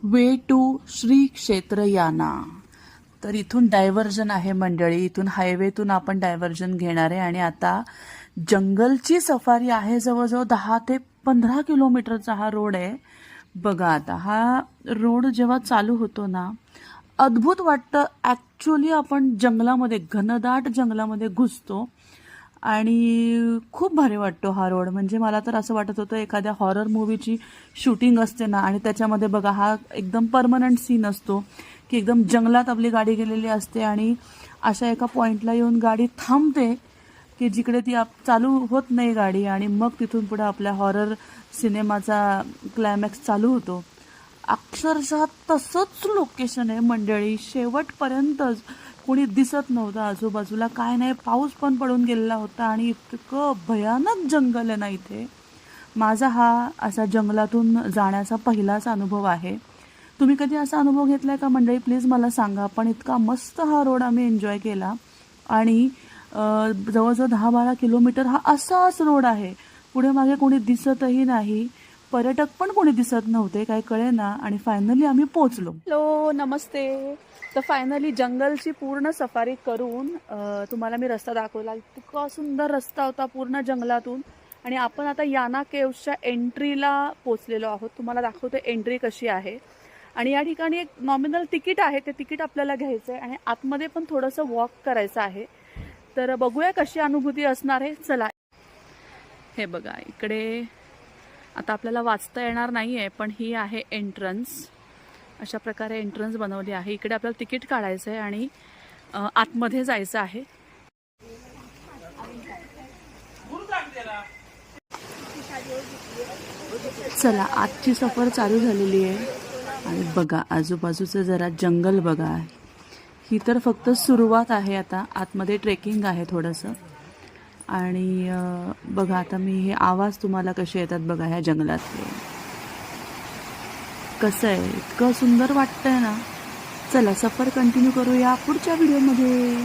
Way to Shri क्षेत्र याना. तर इथून डायव्हर्जन आहे मंडळी, इथून हायवेतून आपण डायव्हर्जन घेणार आहे आणि आता जंगलची सफारी आहे. जवळजवळ 10 ते 15 किलोमीटरचा हा रोड आहे. बघा आता हा रोड जेव्हा चालू होतो ना, अद्भुत वाटतं. ॲक्च्युली आपण जंगलामध्ये, घनदाट जंगलामध्ये घुसतो आणि खूप भारी वाटतो हा रोड. म्हणजे मला तर असं वाटत होतं एखाद्या हॉरर मूवीची शूटिंग असते ना, आणि त्याच्यामध्ये बघा हा एकदम परमनंट सीन असतो की एकदम जंगलात आपली गाडी गेलेली असते आणि अशा एका पॉईंटला येऊन गाडी थांबते की जिकडे ती चालू होत नाही गाडी, आणि मग तिथून पुढे आपल्या हॉरर सिनेमाचा क्लायमॅक्स चालू होतो. अक्षरशः तसंच लोकेशन आहे मंडळी. शेवटपर्यंतच कोणी दिसत नव्हतं आजूबाजूला, काय नाही. पाऊस पण पडून गेलेला होता आणि इतकं भयानक जंगल आहे ना इथे. माझा हा असा जंगलातून जाण्याचा पहिलाच अनुभव आहे. तुम्ही कधी असा अनुभव घेतलाय का मंडळी? प्लीज मला सांगा. पण इतका मस्त हा रोड आम्ही एन्जॉय केला आणि जवळजवळ 10-12 किलोमीटर हा असाच रोड आहे. पुढे मागे कोणी दिसतही नाही, पर्यटक पण कोणी दिसत नव्हते, काय कळेना. आणि फायनली आम्ही पोहोचलो. हॅलो, नमस्ते. तर फायनली जंगलची पूर्ण सफारी करून तुम्हाला मी रस्ता दाखवला. इतका सुंदर रस्ता होता पूर्ण जंगलातून. आणि आपण आता याना केव्सच्या एंट्रीला पोचलेलो आहोत. तुम्हाला दाखवते एंट्री कशी आहे. आणि या ठिकाणी एक नॉमिनल तिकीट आहे, ते तिकीट आपल्याला घ्यायचं आहे आणि आतमध्ये पण थोडंसं वॉक करायचं आहे. तर बघूया कशी अनुभूती असणार आहे. चला. हे बघा इकडे आता आपल्याला वाचता येणार नाही आहे, पण ही आहे एंट्रन्स. अशा प्रकारे एंट्रन्स बनवली आहे. इकडे आपल्याला तिकीट काढायचं आहे आणि आतमध्ये जायचं आहे. चला, आजची सफर चालू झालेली आहे आणि बघा आजूबाजूचं जरा जंगल बघा. ही तर फक्त सुरुवात आहे. आता आतमध्ये ट्रेकिंग आहे थोडंसं. आणि बघा आता मी हे आवाज तुम्हाला कसे येतात बघा ह्या जंगलातले. कसं आहे, इतकं सुंदर वाटतंय ना. चला सफर कंटिन्यू करूया पुढच्या व्हिडिओमध्ये.